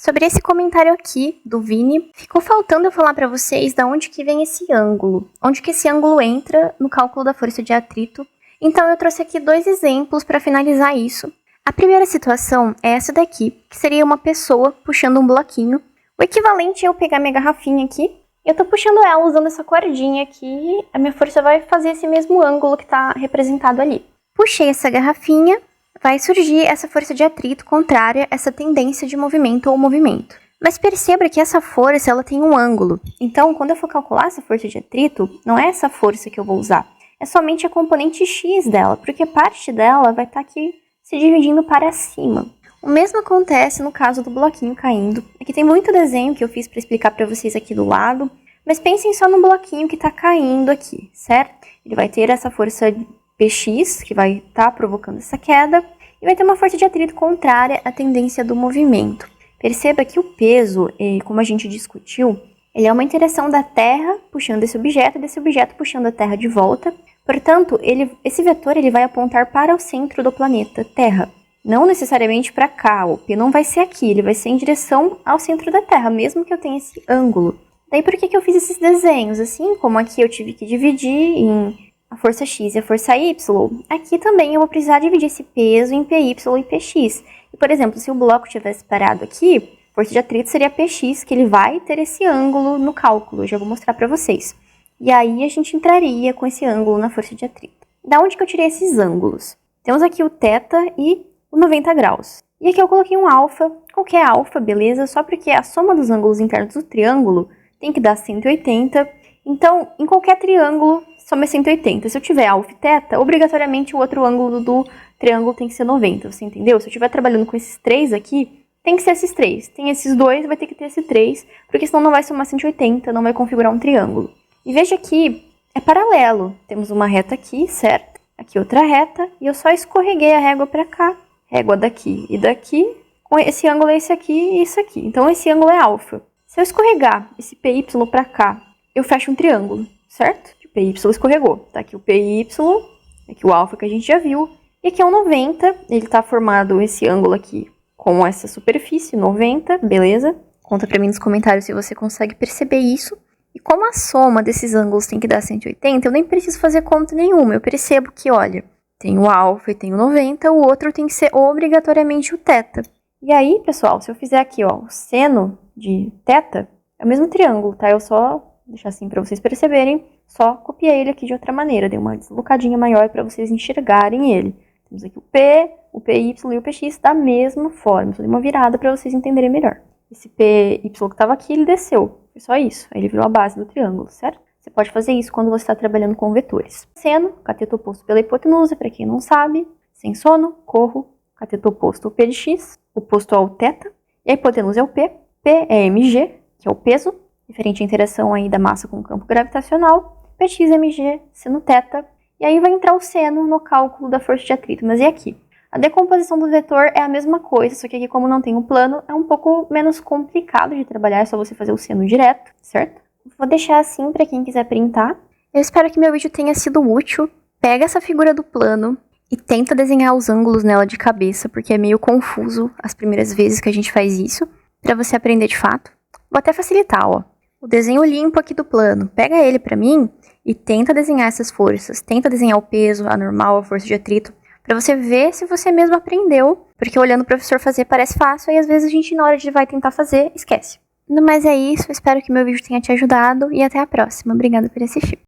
Sobre esse comentário aqui do Vini, ficou faltando eu falar para vocês da onde que vem esse ângulo, onde que esse ângulo entra no cálculo da força de atrito. Então eu trouxe aqui 2 exemplos para finalizar isso. A primeira situação é essa daqui, que seria uma pessoa puxando um bloquinho. O equivalente é eu pegar minha garrafinha aqui, eu tô puxando ela usando essa cordinha aqui, a minha força vai fazer esse mesmo ângulo que tá representado ali. Puxei essa garrafinha, vai surgir essa força de atrito contrária a essa tendência de movimento ou movimento. Mas perceba que essa força ela tem um ângulo. Então, quando eu for calcular essa força de atrito, não é essa força que eu vou usar. É somente a componente X dela, porque parte dela vai estar aqui se dividindo para cima. O mesmo acontece no caso do bloquinho caindo. Aqui tem muito desenho que eu fiz para explicar para vocês aqui do lado, mas pensem só no bloquinho que está caindo aqui, certo? Ele vai ter essa força Px, que vai estar provocando essa queda, e vai ter uma força de atrito contrária à tendência do movimento. Perceba que o peso, como a gente discutiu, ele é uma interação da Terra puxando esse objeto e desse objeto puxando a Terra de volta. Portanto, esse vetor ele vai apontar para o centro do planeta Terra, não necessariamente para cá. O P não vai ser aqui, ele vai ser em direção ao centro da Terra, mesmo que eu tenha esse ângulo. Daí por que eu fiz esses desenhos? Assim como aqui eu tive que dividir em a força X e a força Y, aqui também eu vou precisar dividir esse peso em PY e PX. E, por exemplo, se o bloco tivesse parado aqui, a força de atrito seria PX, que ele vai ter esse ângulo no cálculo, eu já vou mostrar para vocês. E aí a gente entraria com esse ângulo na força de atrito. Da onde que eu tirei esses ângulos? Temos aqui o θ e o 90 graus. E aqui eu coloquei um alfa, qualquer alfa, beleza? Só porque a soma dos ângulos internos do triângulo tem que dar 180. Então, em qualquer triângulo, soma é 180. Se eu tiver alfa e θ, obrigatoriamente o outro ângulo do triângulo tem que ser 90, você entendeu? Se eu estiver trabalhando com esses 3 aqui, tem que ser esses 3. Tem esses 2, vai ter que ter esse 3, porque senão não vai somar 180, não vai configurar um triângulo. E veja que é paralelo. Temos uma reta aqui, certo? Aqui outra reta, e eu só escorreguei a régua para cá. Régua daqui e daqui, com esse ângulo é esse aqui e isso aqui. Então esse ângulo é alfa. Se eu escorregar esse PY para cá, eu fecho um triângulo, certo? O PY escorregou. Tá aqui o PY, aqui o alfa que a gente já viu. E aqui é um 90, ele tá formado esse ângulo aqui com essa superfície, 90, beleza? Conta pra mim nos comentários se você consegue perceber isso. E como a soma desses ângulos tem que dar 180, eu nem preciso fazer conta nenhuma. Eu percebo que, olha, tem o alfa e tem o 90, o outro tem que ser obrigatoriamente o θ. E aí, pessoal, se eu fizer aqui, ó, o seno de θ, é o mesmo triângulo, tá? Eu só, deixar assim pra vocês perceberem, só copiei ele aqui de outra maneira. Dei uma deslocadinha maior pra vocês enxergarem ele. Temos aqui o P, o PY e o PX da mesma forma. Só dei uma virada pra vocês entenderem melhor. Esse PY que estava aqui, ele desceu. Foi só isso. Aí ele virou a base do triângulo, certo? Você pode fazer isso quando você está trabalhando com vetores. Seno, cateto oposto pela hipotenusa, para quem não sabe. Sem sono, corro, cateto oposto o P de X, oposto ao θ. E a hipotenusa é o P. P é mg, que é o peso, referente à interação aí da massa com o campo gravitacional. Px é mg, seno θ. E aí vai entrar o seno no cálculo da força de atrito. Mas e aqui? A decomposição do vetor é a mesma coisa, só que aqui, como não tem o plano, é um pouco menos complicado de trabalhar, é só você fazer o seno direto, certo? Vou deixar assim para quem quiser printar. Eu espero que meu vídeo tenha sido útil. Pega essa figura do plano e tenta desenhar os ângulos nela de cabeça, porque é meio confuso as primeiras vezes que a gente faz isso, para você aprender de fato. Vou até facilitar, ó. O desenho limpo aqui do plano, pega ele para mim e tenta desenhar essas forças. Tenta desenhar o peso, a normal, a força de atrito, para você ver se você mesmo aprendeu, porque olhando o professor fazer parece fácil, e às vezes a gente na hora de vai tentar fazer, esquece. No mais é isso, espero que meu vídeo tenha te ajudado, e até a próxima. Obrigada por assistir.